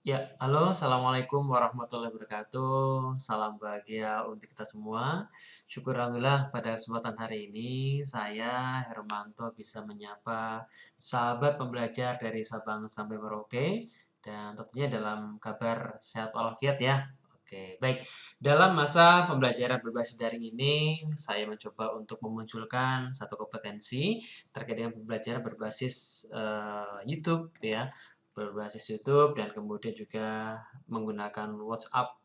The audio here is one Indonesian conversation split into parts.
Ya, halo, assalamualaikum warahmatullahi wabarakatuh. Salam bahagia untuk kita semua. Syukur alhamdulillah pada kesempatan hari ini saya Hermanto bisa menyapa sahabat pembelajar dari Sabang sampai Merauke dan tentunya dalam kabar sehat walafiat ya. Oke, baik. Dalam masa pembelajaran berbasis daring ini, saya mencoba untuk memunculkan satu kompetensi terkait dengan pembelajaran berbasis YouTube ya, berbasis YouTube dan kemudian juga menggunakan WhatsApp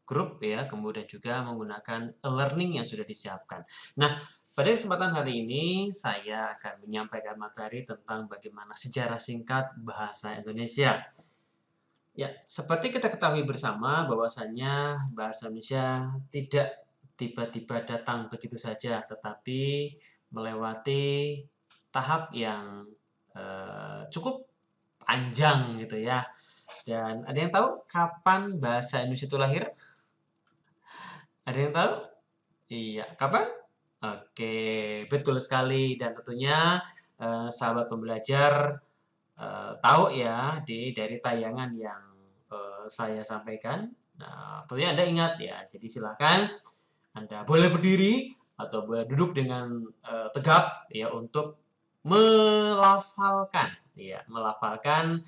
grup ya, kemudian juga menggunakan e-learning yang sudah disiapkan. Nah, pada kesempatan hari ini saya akan menyampaikan materi tentang bagaimana sejarah singkat bahasa Indonesia. Ya, seperti kita ketahui bersama bahwasannya bahasa Indonesia tidak tiba-tiba datang begitu saja, tetapi melewati tahap yang cukup panjang gitu ya. Dan ada yang tahu kapan bahasa Indonesia itu lahir? Ada yang tahu? Iya, kapan? Oke, betul sekali. Dan tentunya sahabat pembelajar tahu ya dari tayangan yang saya sampaikan. Nah, tentunya Anda ingat ya. Jadi silakan Anda boleh berdiri atau boleh duduk dengan tegap ya untuk melafalkan ya, melafalkan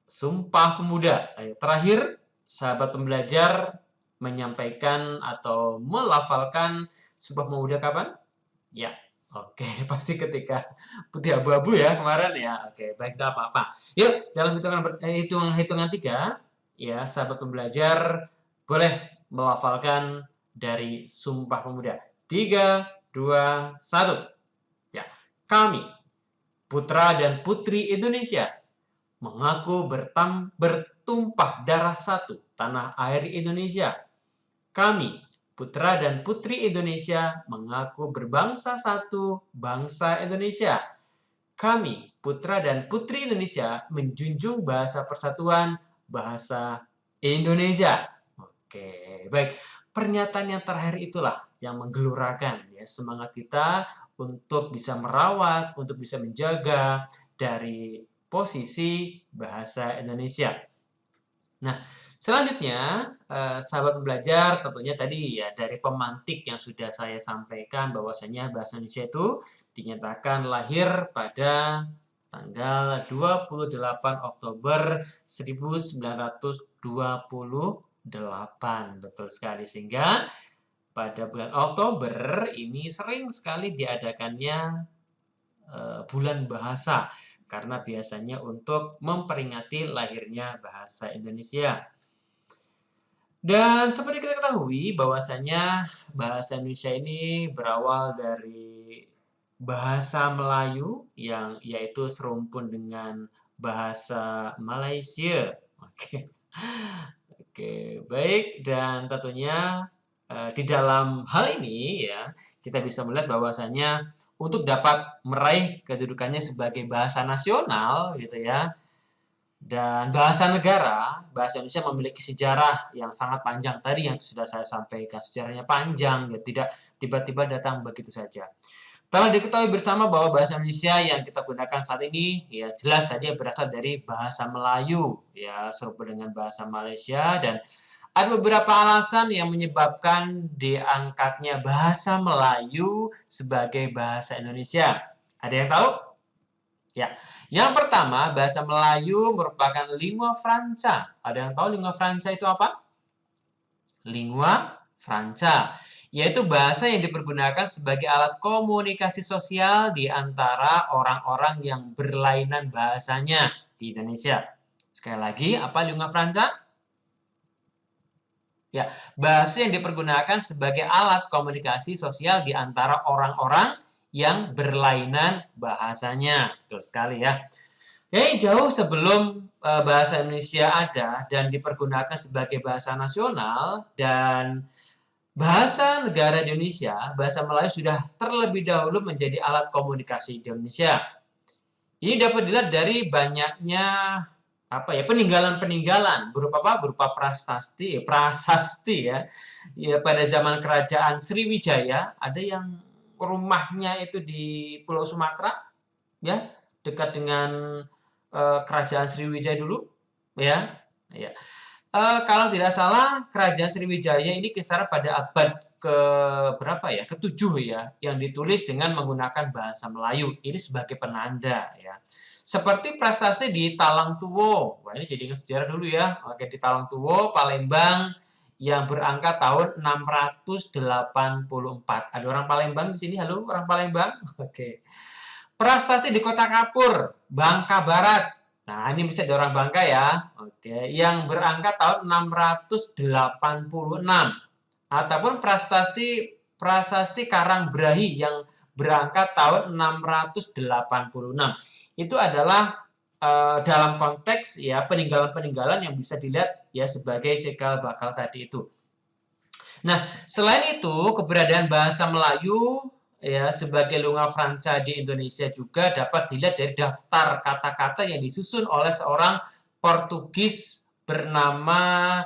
Sumpah Pemuda. Ayo, terakhir, sahabat pembelajar menyampaikan atau melafalkan Sumpah Pemuda kapan? Ya, oke, pasti ketika putih abu-abu ya kemarin ya. Oke, baik, tidak apa-apa. Yuk, dalam hitungan tiga, ya, sahabat pembelajar boleh melafalkan dari Sumpah Pemuda. Tiga, dua, satu. Ya, kami, putra dan putri Indonesia, mengaku bertumpah darah satu tanah air Indonesia. Kami, putra dan putri Indonesia, mengaku berbangsa satu bangsa Indonesia. Kami, putra dan putri Indonesia, menjunjung bahasa persatuan bahasa Indonesia. Oke, baik. Pernyataan yang terakhir itulah yang menggelurakan ya semangat kita untuk bisa merawat, untuk bisa menjaga dari posisi bahasa Indonesia. Nah, selanjutnya, sahabat belajar tentunya tadi ya dari pemantik yang sudah saya sampaikan bahwasanya bahasa Indonesia itu dinyatakan lahir pada tanggal 28 Oktober 1928. Betul sekali. Sehingga pada bulan Oktober ini sering sekali diadakannya bulan bahasa karena biasanya untuk memperingati lahirnya bahasa Indonesia. Dan seperti kita ketahui bahwasanya bahasa Indonesia ini berawal dari bahasa Melayu yang yaitu serumpun dengan bahasa Malaysia. Oke. Oke, baik dan tentunya di dalam hal ini ya kita bisa melihat bahwasanya untuk dapat meraih kedudukannya sebagai bahasa nasional gitu ya dan bahasa negara, bahasa Indonesia memiliki sejarah yang sangat panjang tadi yang sudah saya sampaikan. Sejarahnya panjang, ya tidak tiba-tiba datang begitu saja. Telah diketahui bersama bahwa bahasa Indonesia yang kita gunakan saat ini ya jelas tadi berasal dari bahasa Melayu ya serupa dengan bahasa Malaysia dan ada beberapa alasan yang menyebabkan diangkatnya bahasa Melayu sebagai bahasa Indonesia. Ada yang tahu? Ya, yang pertama, bahasa Melayu merupakan lingua franca. Ada yang tahu lingua franca itu apa? Lingua franca, yaitu bahasa yang dipergunakan sebagai alat komunikasi sosial di antara orang-orang yang berlainan bahasanya di Indonesia. Sekali lagi, apa lingua franca? Ya, bahasa yang dipergunakan sebagai alat komunikasi sosial di antara orang-orang yang berlainan bahasanya. Betul sekali ya. Jadi jauh sebelum bahasa Indonesia ada dan dipergunakan sebagai bahasa nasional dan bahasa negara di Indonesia, bahasa Melayu sudah terlebih dahulu menjadi alat komunikasi di Indonesia. Ini dapat dilihat dari banyaknya peninggalan-peninggalan berupa apa? Berupa prasasti ya. Ya pada zaman kerajaan Sriwijaya ada yang rumahnya itu di Pulau Sumatera ya, dekat dengan kerajaan Sriwijaya dulu ya. Ya. Kalau tidak salah, Kerajaan Sriwijaya ini kisaran pada abad ke berapa ya? Ketujuh ya, yang ditulis dengan menggunakan bahasa Melayu. Ini sebagai penanda ya. Seperti prasasti di Talang Tuwo. Wah, ini jadi sejarah dulu ya. Oke, di Talang Tuwo, Palembang yang berangkat tahun 684. Ada orang Palembang di sini? Halo, orang Palembang? Oke. Prasasti di Kota Kapur, Bangka Barat. Nah, ini bisa di orang Bangka ya. Oke, yang berangkat tahun 686. Ataupun prasasti Karangbrahi yang berangkat tahun 686. Itu adalah dalam konteks ya peninggalan-peninggalan yang bisa dilihat ya sebagai cikal bakal tadi itu. Nah, selain itu, keberadaan bahasa Melayu ya sebagai lingua franca di Indonesia juga dapat dilihat dari daftar kata-kata yang disusun oleh seorang Portugis bernama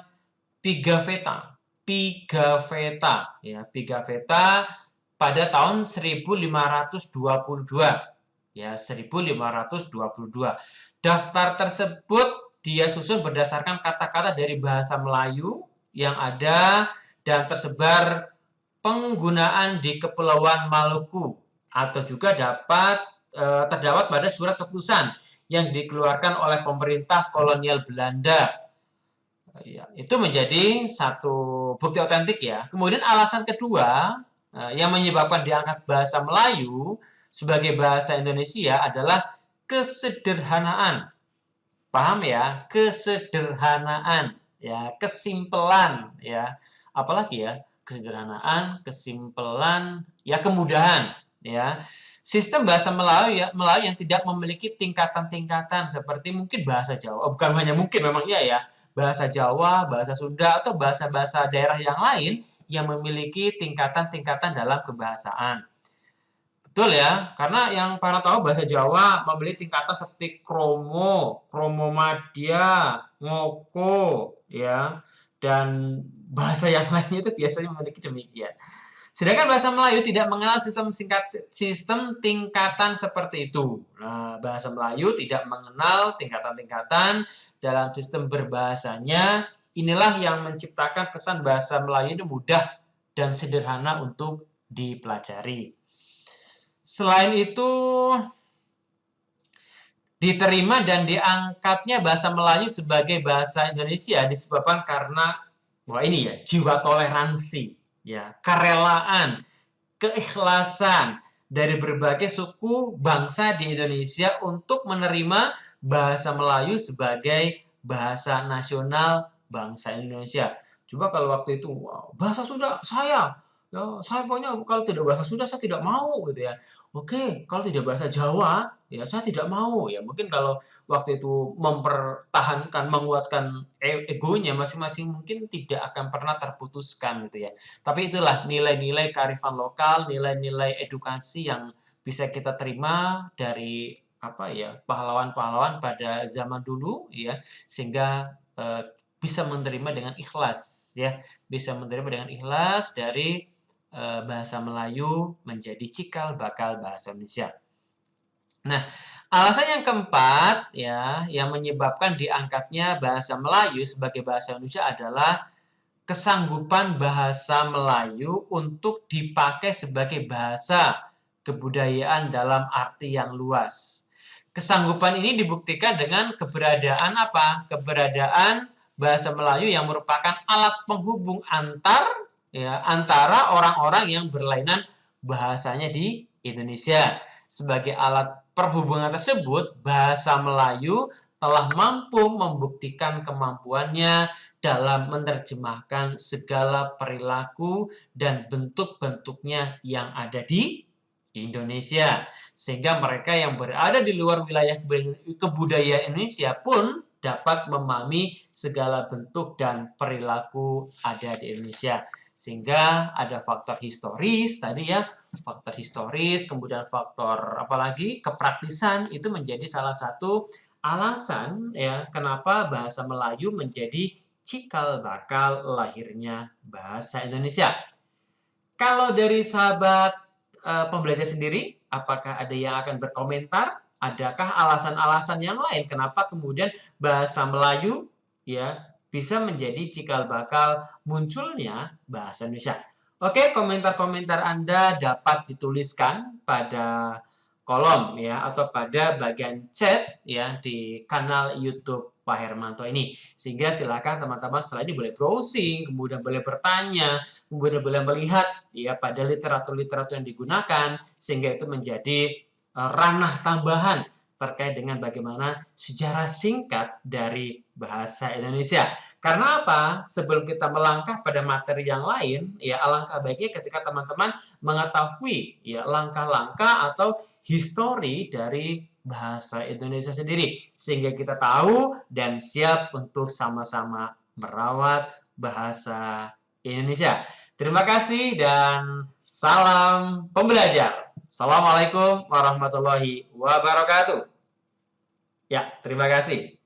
Pigafetta. Pigafetta ya, Pigafetta pada tahun 1522. Ya, 1522. Daftar tersebut dia susun berdasarkan kata-kata dari bahasa Melayu yang ada dan tersebar penggunaan di Kepulauan Maluku atau juga terdapat pada surat keputusan yang dikeluarkan oleh pemerintah kolonial Belanda. Ya, itu menjadi satu bukti otentik ya. Kemudian alasan kedua yang menyebabkan diangkat bahasa Melayu sebagai bahasa Indonesia adalah kesederhanaan. Paham ya? Kesederhanaan, ya, kesimpelan, ya. Apalagi ya? Kesederhanaan, kesimpelan, ya kemudahan, ya. Sistem bahasa Melayu yang tidak memiliki tingkatan-tingkatan seperti mungkin bahasa Jawa. Oh, bukan hanya mungkin, memang iya ya. Bahasa Jawa, bahasa Sunda, atau bahasa-bahasa daerah yang lain yang memiliki tingkatan-tingkatan dalam kebahasaan. Betul ya, karena yang para tahu bahasa Jawa memiliki tingkatan seperti kromo, kromo madya, ngoko, ya, dan bahasa yang lainnya itu biasanya memiliki demikian. Sedangkan bahasa Melayu tidak mengenal sistem tingkatan seperti itu. Nah, bahasa Melayu tidak mengenal tingkatan-tingkatan dalam sistem berbahasanya. Inilah yang menciptakan kesan bahasa Melayu itu mudah dan sederhana untuk dipelajari. Selain itu, diterima dan diangkatnya bahasa Melayu sebagai bahasa Indonesia disebabkan karena wah ini ya, jiwa toleransi, ya, kerelaan, keikhlasan dari berbagai suku bangsa di Indonesia untuk menerima bahasa Melayu sebagai bahasa nasional bangsa Indonesia. Coba kalau waktu itu wow, bahasa Sunda saya pokoknya kalau tidak bahasa Sunda saya tidak mau gitu ya. Oke, kalau tidak bahasa Jawa ya saya tidak mau ya. Mungkin kalau waktu itu mempertahankan, menguatkan egonya masing-masing mungkin tidak akan pernah terputuskan gitu ya. Tapi itulah nilai-nilai kearifan lokal, nilai-nilai edukasi yang bisa kita terima dari apa ya pahlawan-pahlawan pada zaman dulu ya sehingga bisa menerima dengan ikhlas ya bisa menerima dengan ikhlas dari bahasa Melayu menjadi cikal bakal bahasa Indonesia. Nah, alasan yang keempat ya yang menyebabkan diangkatnya bahasa Melayu sebagai bahasa Indonesia adalah kesanggupan bahasa Melayu untuk dipakai sebagai bahasa kebudayaan dalam arti yang luas. Kesanggupan ini dibuktikan dengan keberadaan apa? Keberadaan bahasa Melayu yang merupakan alat penghubung antara orang-orang yang berlainan bahasanya di Indonesia. Sebagai alat perhubungan tersebut, bahasa Melayu telah mampu membuktikan kemampuannya dalam menerjemahkan segala perilaku dan bentuk-bentuknya yang ada di Indonesia. Sehingga mereka yang berada di luar wilayah kebudayaan Indonesia pun dapat memahami segala bentuk dan perilaku ada di Indonesia. Sehingga ada faktor historis tadi ya, faktor historis, kemudian faktor apalagi kepraktisan itu menjadi salah satu alasan ya kenapa bahasa Melayu menjadi cikal bakal lahirnya bahasa Indonesia. Kalau dari sahabat pembelajar sendiri, apakah ada yang akan berkomentar adakah alasan-alasan yang lain kenapa kemudian bahasa Melayu ya bisa menjadi cikal bakal munculnya bahasa Indonesia? Oke, komentar-komentar Anda dapat dituliskan pada kolom ya atau pada bagian chat ya di kanal YouTube Pak Hermanto ini. Sehingga silakan teman-teman setelah ini boleh browsing, kemudian boleh bertanya, kemudian boleh melihat ya pada literatur-literatur yang digunakan sehingga itu menjadi ranah tambahan terkait dengan bagaimana sejarah singkat dari bahasa Indonesia. Karena apa? Sebelum kita melangkah pada materi yang lain, ya alangkah baiknya ketika teman-teman mengetahui ya langkah-langkah atau histori dari bahasa Indonesia sendiri sehingga kita tahu dan siap untuk sama-sama merawat bahasa Indonesia. Terima kasih dan salam pembelajar. Assalamualaikum warahmatullahi wabarakatuh. Ya, terima kasih.